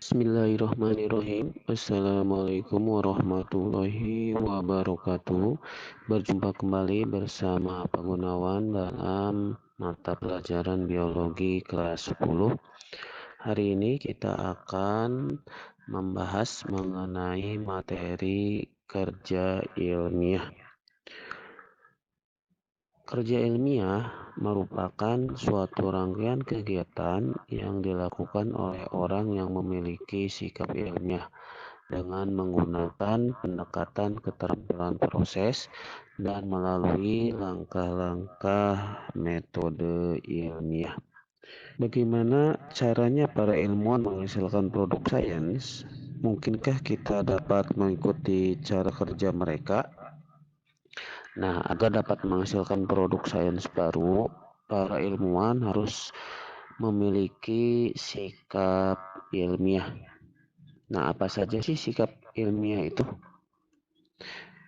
Bismillahirrahmanirrahim. Assalamualaikum warahmatullahi wabarakatuh. Berjumpa kembali bersama Pak Gunawan dalam mata pelajaran biologi kelas 10. Hari ini kita akan membahas mengenai materi kerja ilmiah. Kerja ilmiah merupakan suatu rangkaian kegiatan yang dilakukan oleh orang yang memiliki sikap ilmiah dengan menggunakan pendekatan keterampilan proses dan melalui langkah-langkah metode ilmiah. Bagaimana caranya para ilmuwan menghasilkan produk sains? Mungkinkah kita dapat mengikuti cara kerja mereka? Nah, agar dapat menghasilkan produk sains baru, para ilmuwan harus memiliki sikap ilmiah. Nah, apa saja sih sikap ilmiah itu?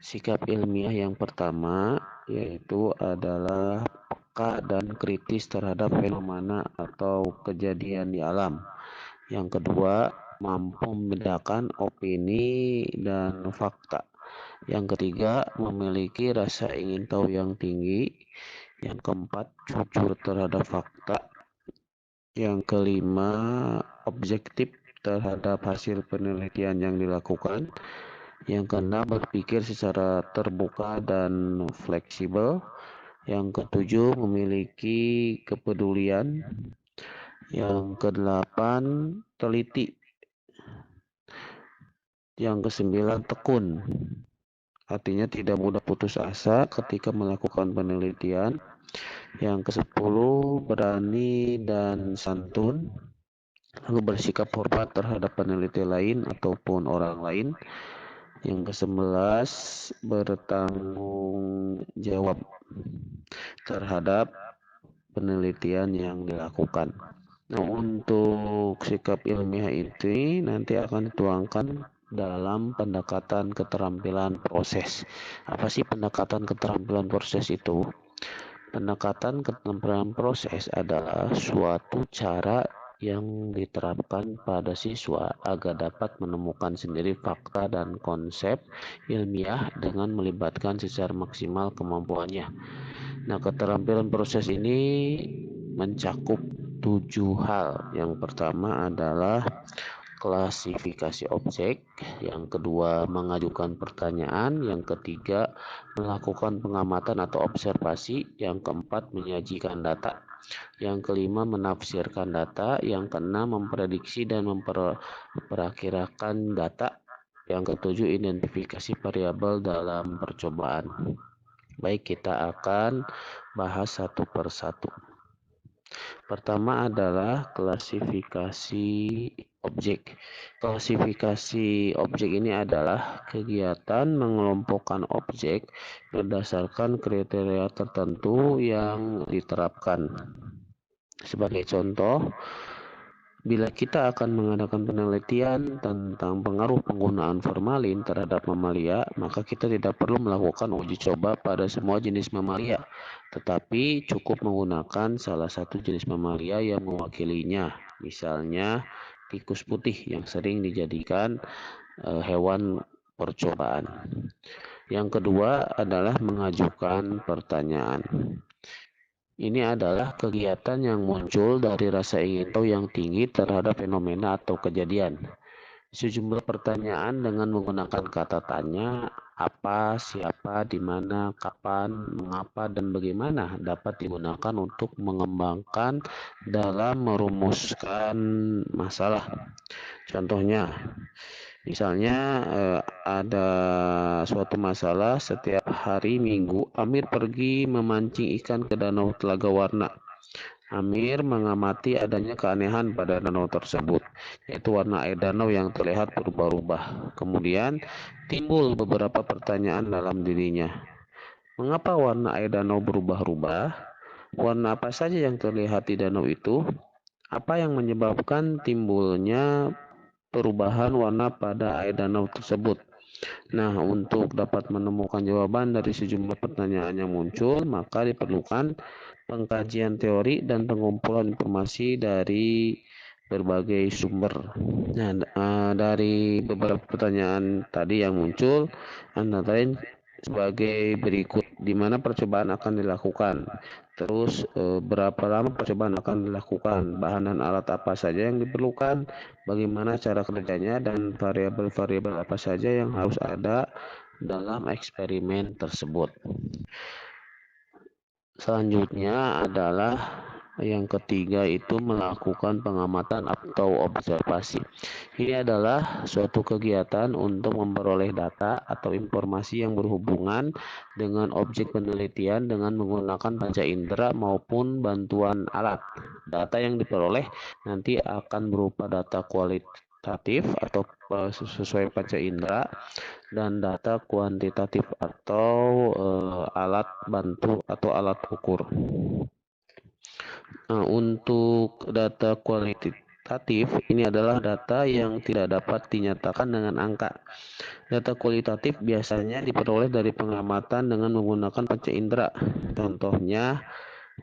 Sikap ilmiah yang pertama yaitu adalah peka dan kritis terhadap fenomena atau kejadian di alam. Yang kedua, mampu membedakan opini dan fakta. Yang ketiga, memiliki rasa ingin tahu yang tinggi. Yang keempat, jujur terhadap fakta. Yang kelima, objektif terhadap hasil penelitian yang dilakukan. Yang keenam, berpikir secara terbuka dan fleksibel. Yang ketujuh, memiliki kepedulian. Yang kedelapan, teliti. Yang kesembilan, tekun. Artinya tidak mudah putus asa ketika melakukan penelitian. Yang ke-10, berani dan santun. Lalu bersikap hormat terhadap peneliti lain ataupun orang lain. Yang ke-11, bertanggung jawab terhadap penelitian yang dilakukan. Nah, untuk sikap ilmiah ini nanti akan dituangkan dalam pendekatan keterampilan proses. Apa sih pendekatan keterampilan proses itu? Pendekatan keterampilan proses adalah suatu cara yang diterapkan pada siswa agar dapat menemukan sendiri fakta dan konsep ilmiah dengan melibatkan secara maksimal kemampuannya. Nah, keterampilan proses ini mencakup 7 hal. Yang pertama adalah klasifikasi objek, yang kedua mengajukan pertanyaan, yang ketiga melakukan pengamatan atau observasi, yang keempat menyajikan data, yang kelima menafsirkan data, yang keenam memprediksi dan memperakirakan data, yang ketujuh identifikasi variabel dalam percobaan. Baik, kita akan bahas satu persatu. Pertama adalah klasifikasi objek. Klasifikasi objek ini adalah kegiatan mengelompokkan objek berdasarkan kriteria tertentu yang diterapkan. Sebagai contoh, bila kita akan mengadakan penelitian tentang pengaruh penggunaan formalin terhadap mamalia, maka kita tidak perlu melakukan uji coba pada semua jenis mamalia, tetapi cukup menggunakan salah satu jenis mamalia yang mewakilinya, misalnya tikus putih yang sering dijadikan hewan percobaan. Yang kedua adalah mengajukan pertanyaan. Ini adalah kegiatan yang muncul dari rasa ingin tahu yang tinggi terhadap fenomena atau kejadian. Sejumlah pertanyaan dengan menggunakan kata tanya, apa, siapa, di mana, kapan, mengapa, dan bagaimana dapat digunakan untuk mengembangkan dalam merumuskan masalah. Contohnya, misalnya ada suatu masalah, setiap hari Minggu Amir pergi memancing ikan ke danau Telaga Warna. Amir mengamati adanya keanehan pada danau tersebut, yaitu warna air danau yang terlihat berubah-ubah. Kemudian timbul beberapa pertanyaan dalam dirinya. Mengapa warna air danau berubah-ubah? Warna apa saja yang terlihat di danau itu? Apa yang menyebabkan timbulnya perubahan warna pada air danau tersebut? Nah, untuk dapat menemukan jawaban dari sejumlah pertanyaan yang muncul, maka diperlukan pengkajian teori dan pengumpulan informasi dari berbagai sumber. Nah, dari beberapa pertanyaan tadi yang muncul, antara lain sebagai berikut: di mana percobaan akan dilakukan, terus berapa lama percobaan akan dilakukan, bahan dan alat apa saja yang diperlukan, bagaimana cara kerjanya, dan variabel-variabel apa saja yang harus ada dalam eksperimen tersebut. Selanjutnya adalah yang ketiga, itu melakukan pengamatan atau observasi. Ini adalah suatu kegiatan untuk memperoleh data atau informasi yang berhubungan dengan objek penelitian dengan menggunakan panca indera maupun bantuan alat. Data yang diperoleh nanti akan berupa data kualitatif atau sesuai panca indera, dan data kuantitatif atau alat bantu atau alat ukur. Nah, untuk data kualitatif ini adalah data yang tidak dapat dinyatakan dengan angka. Data kualitatif biasanya diperoleh dari pengamatan dengan menggunakan panca indera. Contohnya,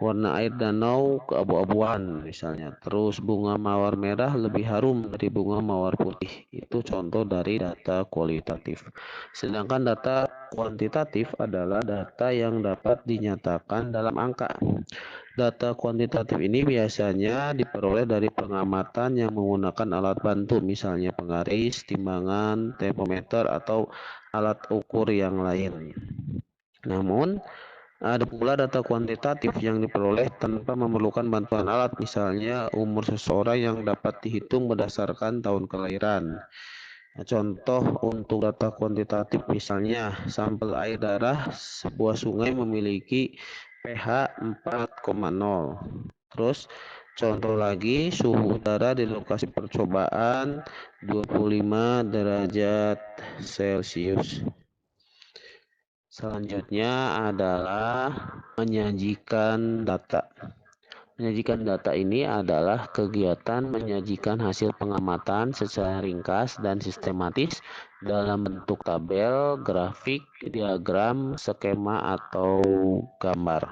warna air danau keabu-abuan misalnya. Terus bunga mawar merah lebih harum dari bunga mawar putih. Itu contoh dari data kualitatif. Sedangkan data kuantitatif adalah data yang dapat dinyatakan dalam angka. Data kuantitatif ini biasanya diperoleh dari pengamatan yang menggunakan alat bantu, misalnya penggaris, timbangan, termometer, atau alat ukur yang lain. Namun, ada pula data kuantitatif yang diperoleh tanpa memerlukan bantuan alat, misalnya umur seseorang yang dapat dihitung berdasarkan tahun kelahiran. Nah, contoh untuk data kuantitatif misalnya sampel air darah sebuah sungai memiliki pH 4,0. Terus contoh lagi, suhu udara di lokasi percobaan 25 derajat Celcius. Selanjutnya adalah menyajikan data. Menyajikan data ini adalah kegiatan menyajikan hasil pengamatan secara ringkas dan sistematis dalam bentuk tabel, grafik, diagram, skema, atau gambar.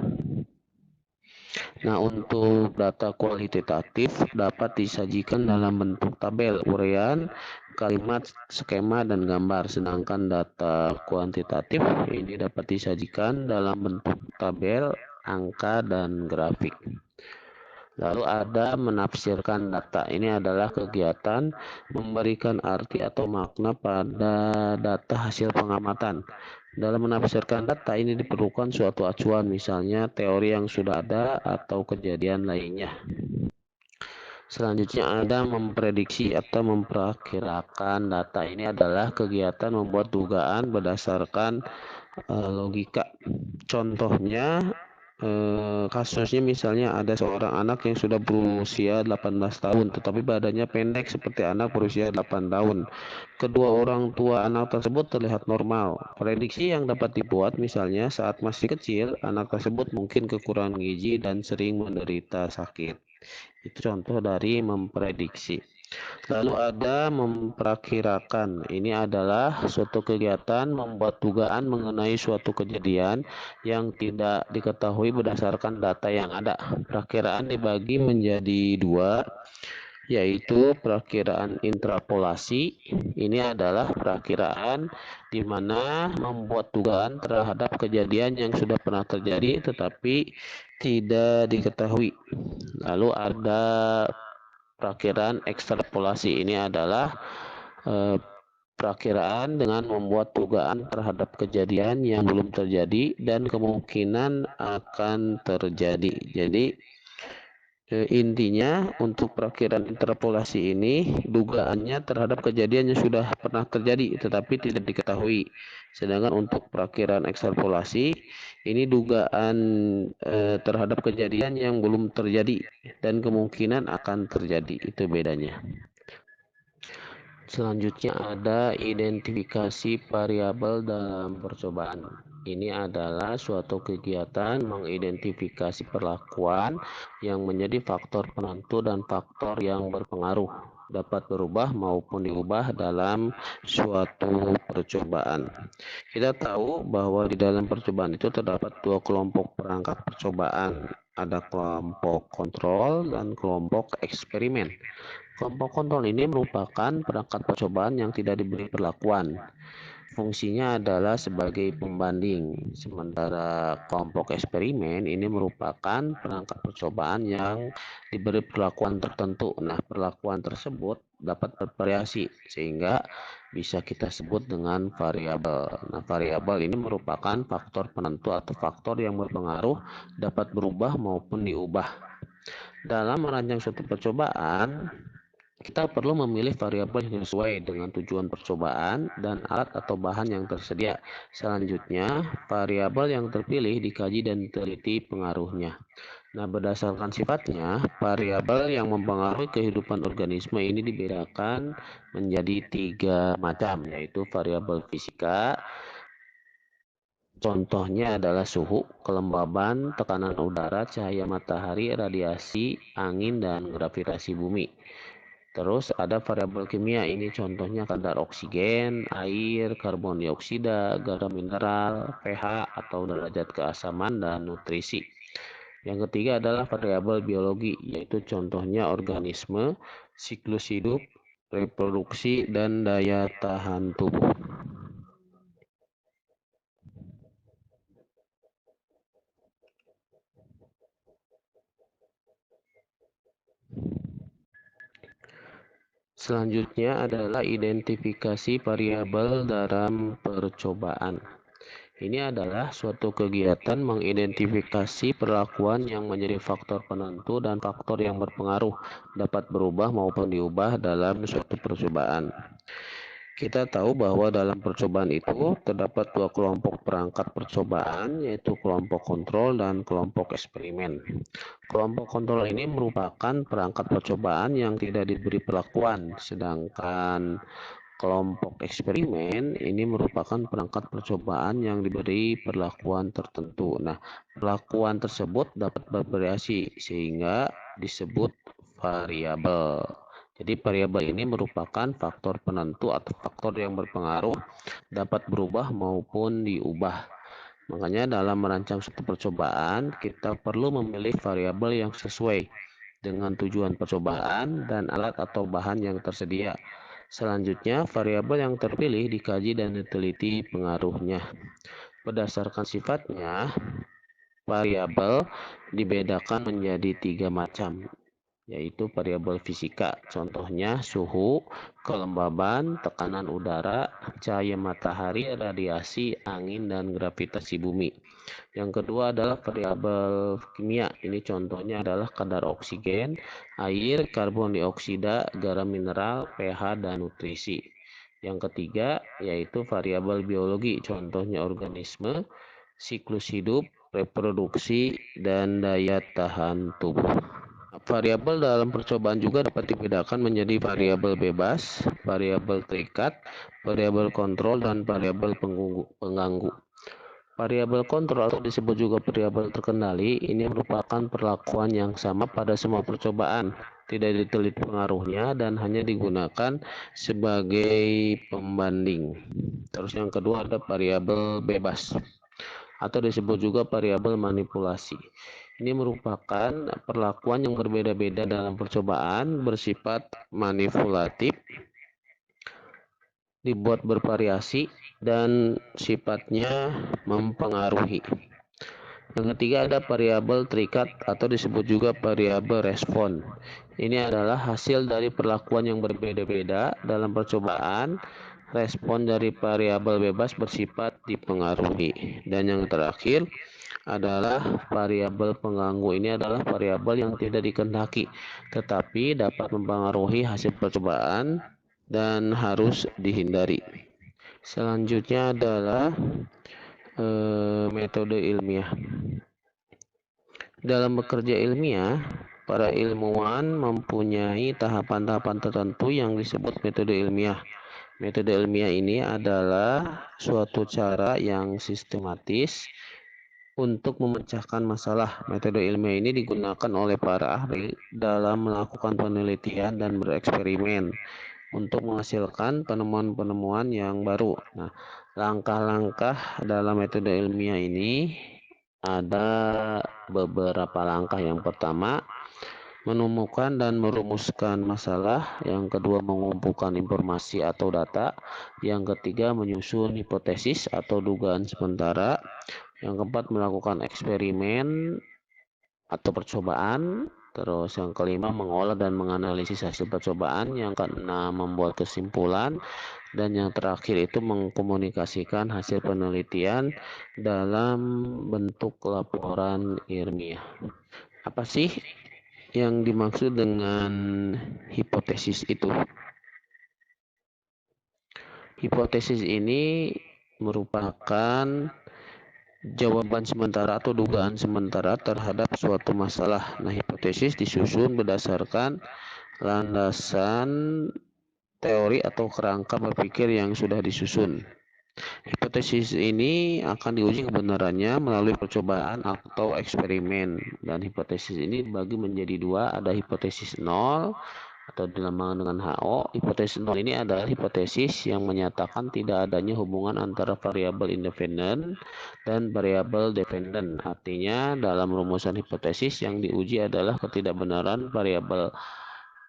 Nah, untuk data kualitatif dapat disajikan dalam bentuk tabel, uraian, kalimat, skema, dan gambar. Sedangkan data kuantitatif ini dapat disajikan dalam bentuk tabel, angka, dan grafik. Lalu ada menafsirkan data. Ini adalah kegiatan memberikan arti atau makna pada data hasil pengamatan. Dalam menafsirkan data ini diperlukan suatu acuan, misalnya teori yang sudah ada atau kejadian lainnya. Selanjutnya ada memprediksi atau memperkirakan data. Ini adalah kegiatan membuat dugaan berdasarkan logika. Contohnya, kasusnya misalnya ada seorang anak yang sudah berusia 18 tahun tetapi badannya pendek seperti anak berusia 8 tahun. Kedua orang tua anak tersebut terlihat normal. Prediksi yang dapat dibuat misalnya saat masih kecil anak tersebut mungkin kekurangan gizi dan sering menderita sakit. Itu contoh dari memprediksi. Lalu ada memperkirakan. Ini adalah suatu kegiatan membuat dugaan mengenai suatu kejadian yang tidak diketahui berdasarkan data yang ada. Perakiraan dibagi menjadi dua, yaitu perakiraan intrapolasi. Ini adalah perakiraan di mana membuat dugaan terhadap kejadian yang sudah pernah terjadi tetapi tidak diketahui. Lalu ada perakiraan ekstrapolasi. Ini adalah perakiraan dengan membuat dugaan terhadap kejadian yang belum terjadi dan kemungkinan akan terjadi. Jadi intinya untuk perakiraan interpolasi ini dugaannya terhadap kejadian yang sudah pernah terjadi tetapi tidak diketahui. Sedangkan untuk perakiraan ekstrapolasi ini dugaan terhadap kejadian yang belum terjadi dan kemungkinan akan terjadi. Itu bedanya. Selanjutnya ada identifikasi variabel dalam percobaan. Ini adalah suatu kegiatan mengidentifikasi perlakuan yang menjadi faktor penentu dan faktor yang berpengaruh, dapat berubah maupun diubah dalam suatu percobaan. Kita tahu bahwa di dalam percobaan itu terdapat dua kelompok perangkat percobaan. Ada kelompok kontrol dan kelompok eksperimen. Kelompok kontrol ini merupakan perangkat percobaan yang tidak diberi perlakuan. Fungsinya adalah sebagai pembanding, sementara kelompok eksperimen ini merupakan perangkat percobaan yang diberi perlakuan tertentu. Nah, perlakuan tersebut dapat bervariasi sehingga bisa kita sebut dengan variabel. Nah, variabel ini merupakan faktor penentu atau faktor yang berpengaruh dapat berubah maupun diubah. Dalam merancang suatu percobaan, kita perlu memilih variabel yang sesuai dengan tujuan percobaan dan alat atau bahan yang tersedia. Selanjutnya, variabel yang terpilih dikaji dan diteliti pengaruhnya. Nah, berdasarkan sifatnya, variabel yang mempengaruhi kehidupan organisme ini dibedakan menjadi 3 macam, yaitu variabel fisika. Contohnya adalah suhu, kelembaban, tekanan udara, cahaya matahari, radiasi, angin, dan gravitasi bumi. Terus ada variabel kimia, ini contohnya kadar oksigen, air, karbon dioksida, garam mineral, pH atau derajat keasaman, dan nutrisi. Yang ketiga adalah variabel biologi, yaitu contohnya organisme, siklus hidup, reproduksi, dan daya tahan tubuh. Selanjutnya adalah identifikasi variabel dalam percobaan. Ini adalah suatu kegiatan mengidentifikasi perlakuan yang menjadi faktor penentu dan faktor yang berpengaruh dapat berubah maupun diubah dalam suatu percobaan. Kita tahu bahwa dalam percobaan itu terdapat 2 kelompok perangkat percobaan, yaitu kelompok kontrol dan kelompok eksperimen. Kelompok kontrol ini merupakan perangkat percobaan yang tidak diberi perlakuan, sedangkan kelompok eksperimen ini merupakan perangkat percobaan yang diberi perlakuan tertentu. Nah, perlakuan tersebut dapat bervariasi sehingga disebut variabel. Jadi variabel ini merupakan faktor penentu atau faktor yang berpengaruh dapat berubah maupun diubah. Makanya dalam merancang suatu percobaan, kita perlu memilih variabel yang sesuai dengan tujuan percobaan dan alat atau bahan yang tersedia. Selanjutnya, variabel yang terpilih dikaji dan diteliti pengaruhnya. Berdasarkan sifatnya, variabel dibedakan menjadi 3 macam, yaitu variabel fisika, contohnya suhu, kelembaban, tekanan udara, cahaya matahari, radiasi, angin, dan gravitasi bumi. Yang kedua adalah variabel kimia, ini contohnya adalah kadar oksigen, air, karbon dioksida, garam mineral, pH, dan nutrisi. Yang ketiga yaitu variabel biologi, contohnya organisme, siklus hidup, reproduksi, dan daya tahan tubuh. Variabel dalam percobaan juga dapat dibedakan menjadi variabel bebas, variabel terikat, variabel kontrol, dan variabel pengganggu. Variabel kontrol atau disebut juga variabel terkendali ini merupakan perlakuan yang sama pada semua percobaan, tidak diteliti pengaruhnya dan hanya digunakan sebagai pembanding. Terus yang kedua ada variabel bebas atau disebut juga variabel manipulasi. Ini merupakan perlakuan yang berbeda-beda dalam percobaan, bersifat manipulatif, dibuat bervariasi, dan sifatnya mempengaruhi. Yang ketiga ada variabel terikat atau disebut juga variabel respon. Ini adalah hasil dari perlakuan yang berbeda-beda dalam percobaan. Respon dari variabel bebas bersifat dipengaruhi. Dan yang terakhir adalah variabel pengganggu. Ini adalah variabel yang tidak dikehendaki tetapi dapat mempengaruhi hasil percobaan dan harus dihindari. Selanjutnya adalah metode ilmiah. Dalam bekerja ilmiah, para ilmuwan mempunyai tahapan-tahapan tertentu yang disebut metode ilmiah. Metode ilmiah ini adalah suatu cara yang sistematis untuk memecahkan masalah. Metode ilmiah ini digunakan oleh para ahli dalam melakukan penelitian dan bereksperimen untuk menghasilkan penemuan-penemuan yang baru. Nah, langkah-langkah dalam metode ilmiah ini ada beberapa langkah. Yang pertama, menemukan dan merumuskan masalah. Yang kedua, mengumpulkan informasi atau data. Yang ketiga, menyusun hipotesis atau dugaan sementara. Yang keempat, melakukan eksperimen atau percobaan. Terus yang kelima, mengolah dan menganalisis hasil percobaan. Yang keenam, membuat kesimpulan. Dan yang terakhir itu mengkomunikasikan hasil penelitian dalam bentuk laporan ilmiah. Apa sih yang dimaksud dengan hipotesis itu? Hipotesis ini merupakan jawaban sementara atau dugaan sementara terhadap suatu masalah. Nah, hipotesis disusun berdasarkan landasan teori atau kerangka berpikir yang sudah disusun. Hipotesis ini akan diuji kebenarannya melalui percobaan atau eksperimen. Dan hipotesis ini dibagi menjadi dua, ada hipotesis nol atau dilambangkan dengan HO. Hipotesis nol ini adalah hipotesis yang menyatakan tidak adanya hubungan antara variabel independen dan variabel dependen. Artinya dalam rumusan hipotesis yang diuji adalah ketidakbenaran variabel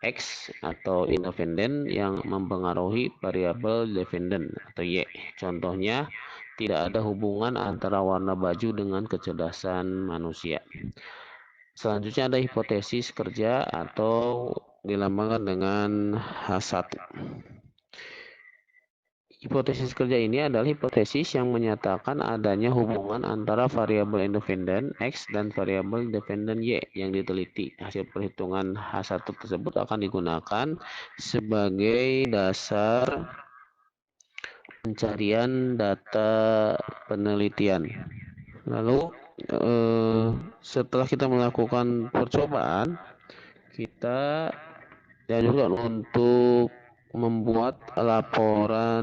X atau independen yang mempengaruhi variabel dependen atau Y. Contohnya, tidak ada hubungan antara warna baju dengan kecerdasan manusia. Selanjutnya ada hipotesis kerja atau dilambangkan dengan H1. Hipotesis kerja ini adalah hipotesis yang menyatakan adanya hubungan antara variabel independen X dan variabel dependen Y yang diteliti. Hasil perhitungan H1 tersebut akan digunakan sebagai dasar pencarian data penelitian. Lalu setelah kita melakukan percobaan, kita dianjurkan untuk membuat laporan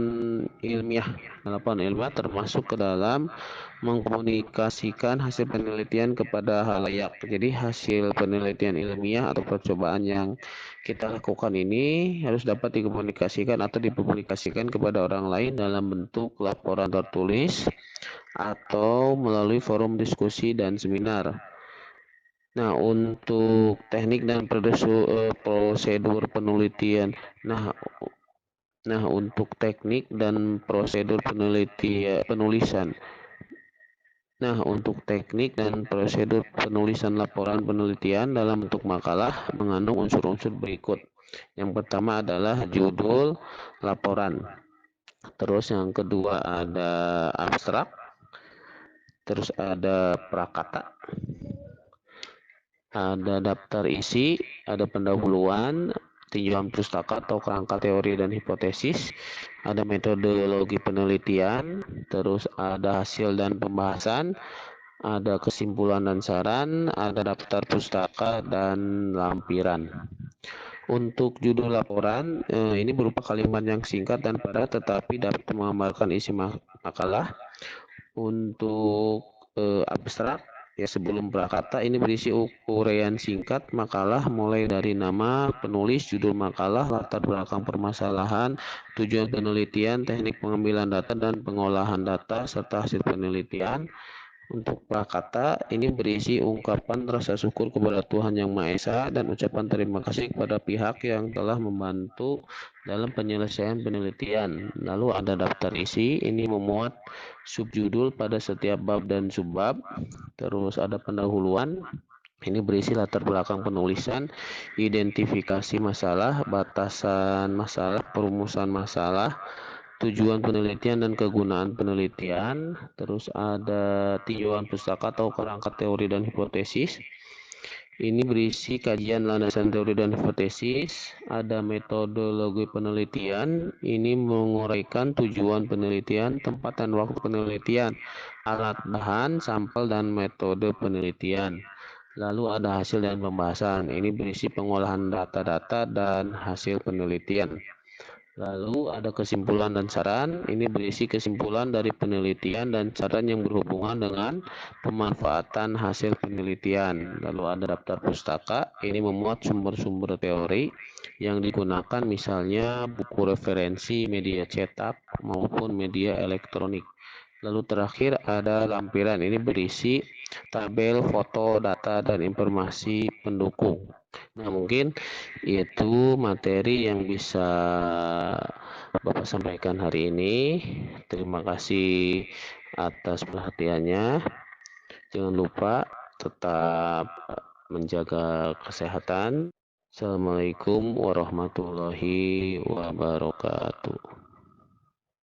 ilmiah. Laporan ilmiah termasuk ke dalam mengkomunikasikan hasil penelitian kepada halayak. Jadi hasil penelitian ilmiah atau percobaan yang kita lakukan ini harus dapat dikomunikasikan atau dipublikasikan kepada orang lain dalam bentuk laporan tertulis atau melalui forum diskusi dan seminar. Nah, untuk teknik dan prosedur penelitian. Nah, untuk teknik dan prosedur penulisan. Nah, untuk teknik dan prosedur penulisan laporan penelitian dalam bentuk makalah mengandung unsur-unsur berikut. Yang pertama adalah judul laporan. Terus yang kedua ada abstrak. Terus ada prakata. Ada daftar isi, ada pendahuluan, tinjauan pustaka atau kerangka teori dan hipotesis, ada metodologi penelitian, terus ada hasil dan pembahasan, ada kesimpulan dan saran, ada daftar pustaka dan lampiran. Untuk judul laporan, ini berupa kalimat yang singkat dan padat tetapi dapat menggambarkan isi makalah. Untuk abstrak, ya sebelum prakata, ini berisi uraian singkat makalah mulai dari nama penulis, judul makalah, latar belakang permasalahan, tujuan penelitian, teknik pengambilan data dan pengolahan data serta hasil penelitian. Untuk prakata ini berisi ungkapan rasa syukur kepada Tuhan Yang Maha Esa dan ucapan terima kasih kepada pihak yang telah membantu dalam penyelesaian penelitian. Lalu ada daftar isi, ini memuat subjudul pada setiap bab dan subbab. Terus ada pendahuluan, ini berisi latar belakang penulisan, identifikasi masalah, batasan masalah, perumusan masalah, tujuan penelitian dan kegunaan penelitian. Terus ada tinjauan pustaka atau kerangka teori dan hipotesis. Ini berisi kajian landasan teori dan hipotesis. Ada metodologi penelitian. Ini menguraikan tujuan penelitian, tempat dan waktu penelitian, alat bahan, sampel dan metode penelitian. Lalu ada hasil dan pembahasan. Ini berisi pengolahan data-data dan hasil penelitian. Lalu ada kesimpulan dan saran, ini berisi kesimpulan dari penelitian dan saran yang berhubungan dengan pemanfaatan hasil penelitian. Lalu ada daftar pustaka, ini memuat sumber-sumber teori yang digunakan misalnya buku referensi, media cetak maupun media elektronik. Lalu terakhir ada lampiran, ini berisi tabel, foto, data, dan informasi pendukung. Nah, mungkin itu materi yang bisa Bapak sampaikan hari ini. Terima kasih atas perhatiannya. Jangan lupa tetap menjaga kesehatan. Assalamualaikum warahmatullahi wabarakatuh.